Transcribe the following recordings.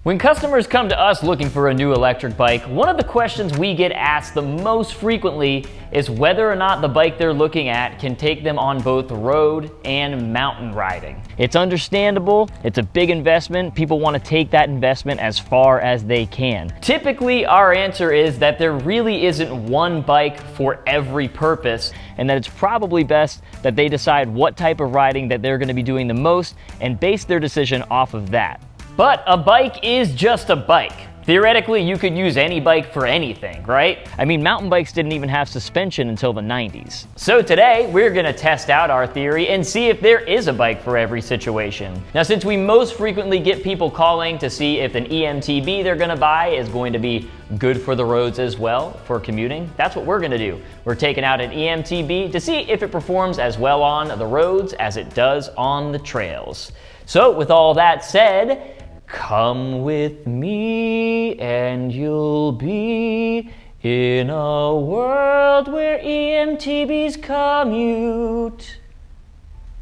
When customers come to us looking for a new electric bike, one of the questions we get asked the most frequently is whether or not the bike they're looking at can take them on both road and mountain riding. It's understandable, it's a big investment, people want to take that investment as far as they can. Typically, our answer is that there really isn't one bike for every purpose, and that it's probably best that they decide what type of riding that they're going to be doing the most and base their decision off of that. But a bike is just a bike. Theoretically, you could use any bike for anything, right? I mean, mountain bikes didn't even have suspension until the 90s. So today, we're gonna test out our theory and see if there is a bike for every situation. Now, since we most frequently get people calling to see if an eMTB they're gonna buy is going to be good for the roads as well, for commuting, that's what we're gonna do. We're taking out an eMTB to see if it performs as well on the roads as it does on the trails. So with all that said, come with me and you'll be in a world where eMTBs commute.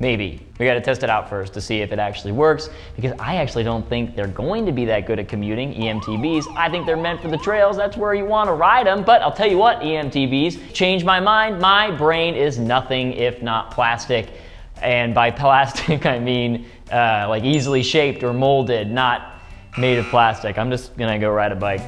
Maybe. We gotta test it out first to see if it actually works, because I actually don't think they're going to be that good at commuting, eMTBs. I think they're meant for the trails, that's where you wanna ride them, but I'll tell you what, eMTBs, change my mind. My brain is nothing if not plastic. And by plastic, I mean like easily shaped or molded, not made of plastic. I'm just gonna go ride a bike.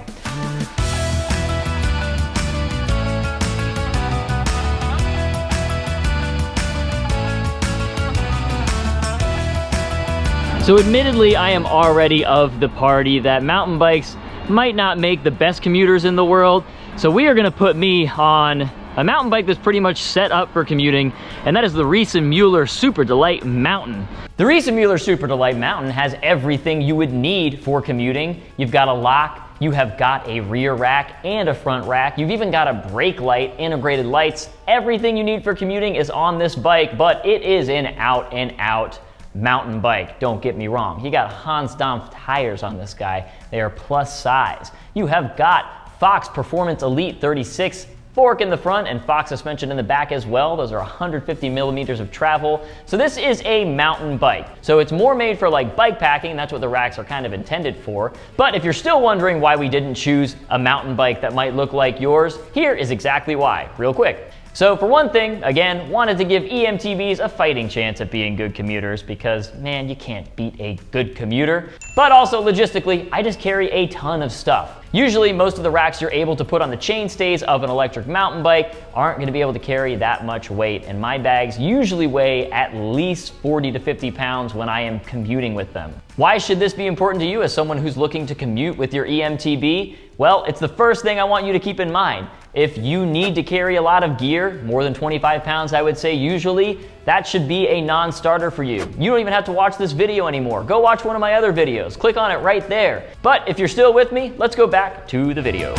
So admittedly, I am already of the party that mountain bikes might not make the best commuters in the world. So we are gonna put me on a mountain bike that's pretty much set up for commuting, and that is the Superdelite Mountain. The Superdelite Mountain has everything you would need for commuting. You've got a lock, you have got a rear rack and a front rack, you've even got a brake light, integrated lights. Everything you need for commuting is on this bike, but it is an out and out mountain bike. Don't get me wrong. You got Hans Dampf tires on this guy. They are plus size. You have got Fox Performance Elite 36 fork in the front and Fox suspension in the back as well. Those are 150 millimeters of travel. So this is a mountain bike. So it's more made for like bike packing. That's what the racks are kind of intended for. But if you're still wondering why we didn't choose a mountain bike that might look like yours, here is exactly why, real quick. So for one thing, again, wanted to give eMTBs a fighting chance at being good commuters because, man, you can't beat a good commuter. But also logistically, I just carry a ton of stuff. Usually most of the racks you're able to put on the chainstays of an electric mountain bike aren't gonna be able to carry that much weight, and my bags usually weigh at least 40 to 50 pounds when I am commuting with them. Why should this be important to you as someone who's looking to commute with your eMTB? Well, it's the first thing I want you to keep in mind. If you need to carry a lot of gear, more than 25 pounds I would say usually, that should be a non-starter for you. You don't even have to watch this video anymore. Go watch one of my other videos. Click on it right there. But if you're still with me, let's go back to the video.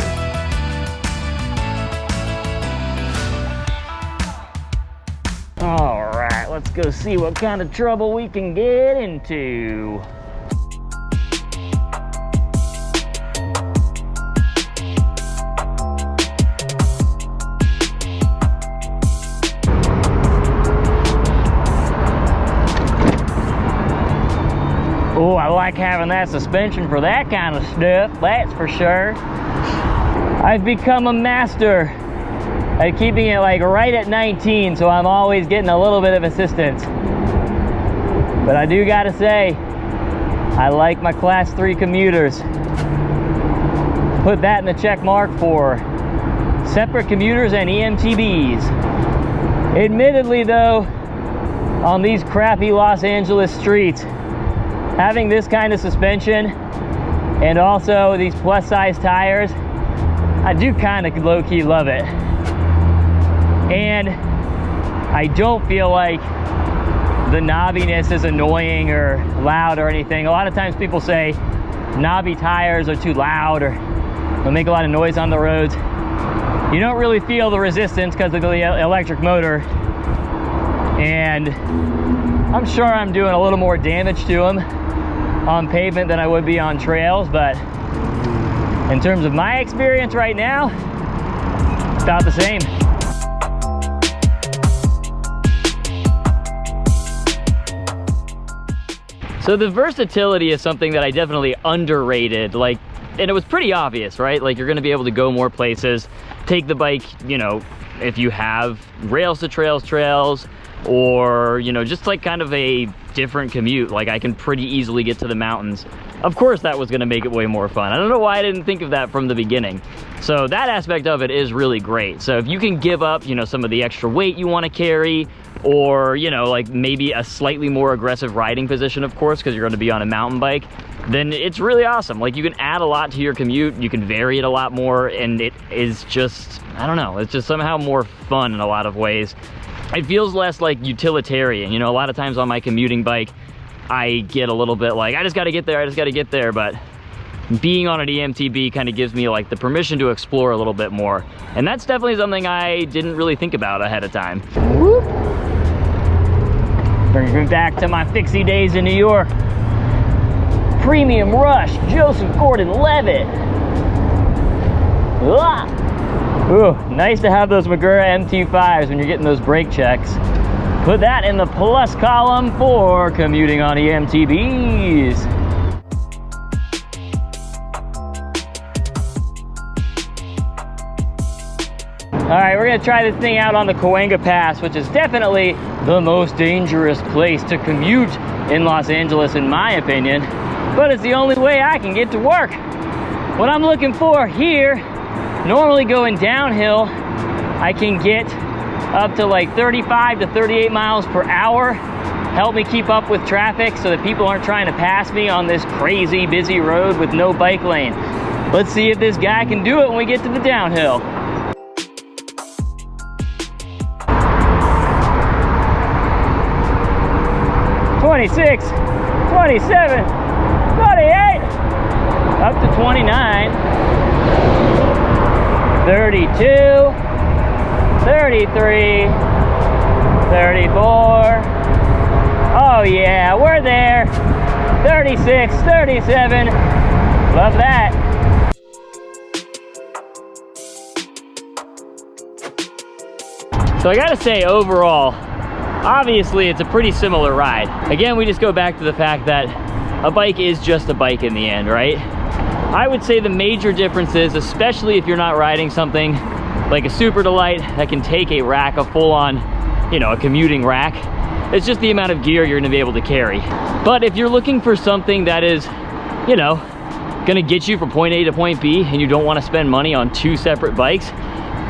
All right, let's go see what kind of trouble we can get into. Oh, I like having that suspension for that kind of stuff, that's for sure. I've become a master at keeping it like right at 19, so I'm always getting a little bit of assistance. But I do gotta say, I like my class 3 commuters. Put that in the check mark for separate commuters and eMTBs. Admittedly though, on these crappy Los Angeles streets, having this kind of suspension and also these plus size tires, I do kind of low-key love it. And I don't feel like the knobbiness is annoying or loud or anything. A lot of times people say knobby tires are too loud or they'll make a lot of noise on the roads. You don't really feel the resistance because of the electric motor. And I'm sure I'm doing a little more damage to them on pavement than I would be on trails, but in terms of my experience right now, it's about the same. So the versatility is something that I definitely underrated, like, and it was pretty obvious, right? Like, you're gonna be able to go more places, take the bike, you know, if you have rails to trails, or, you know, just like kind of a different commute. Like, I can pretty easily get to the mountains. Of course that was gonna make it way more fun. I don't know why I didn't think of that from the beginning. So that aspect of it is really great. So if you can give up, you know, some of the extra weight you wanna carry, or, you know, like maybe a slightly more aggressive riding position, of course, because you're gonna be on a mountain bike, then it's really awesome. Like, you can add a lot to your commute, you can vary it a lot more, and it is just, I don't know, it's just somehow more fun in a lot of ways. It feels less like utilitarian. You know, a lot of times on my commuting bike, I get a little bit like, I just gotta get there, but being on an eMTB kind of gives me like the permission to explore a little bit more. And that's definitely something I didn't really think about ahead of time. Whoop. Brings me back to my fixie days in New York. Premium Rush, Joseph Gordon-Levitt. Ooh, nice to have those Magura MT5s when you're getting those brake checks. Put that in the plus column for commuting on eMTBs. All right, we're gonna try this thing out on the Cahuenga Pass, which is definitely the most dangerous place to commute in Los Angeles, in my opinion, but it's the only way I can get to work. What I'm looking for here, normally going downhill, I can get up to like 35 to 38 miles per hour. Help me keep up with traffic so that people aren't trying to pass me on this crazy busy road with no bike lane. Let's see if this guy can do it when we get to the downhill. "26, 27, 28, up to 29, 32, 33, 34, oh yeah, we're there, 36, 37, love that." So I gotta say, overall, obviously it's a pretty similar ride. Again, we just go back to the fact that a bike is just a bike in the end, right? I would say the major difference is, especially if you're not riding something like a Superdelite that can take a rack, a full-on, you know, a commuting rack, it's just the amount of gear you're gonna be able to carry. But if you're looking for something that is, you know, gonna get you from point A to point B, and you don't wanna spend money on two separate bikes,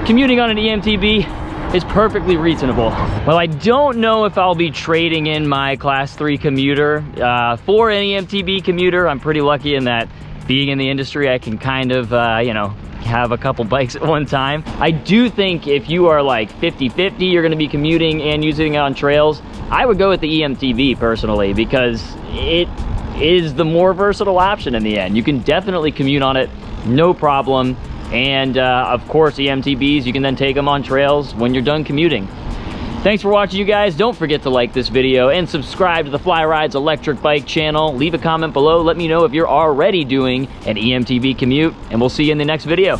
commuting on an eMTB is perfectly reasonable. Well, I don't know if I'll be trading in my class 3 commuter for an eMTB commuter. I'm pretty lucky in that, being in the industry, I can kind of, you know, have a couple bikes at one time. I do think if you are like 50-50, you're gonna be commuting and using it on trails, I would go with the eMTB personally, because it is the more versatile option in the end. You can definitely commute on it, no problem. And of course, eMTBs, you can then take them on trails when you're done commuting. Thanks for watching, you guys. Don't forget to like this video and subscribe to the Fly Rides Electric Bike channel. Leave a comment below. Let me know if you're already doing an eMTB commute, and we'll see you in the next video.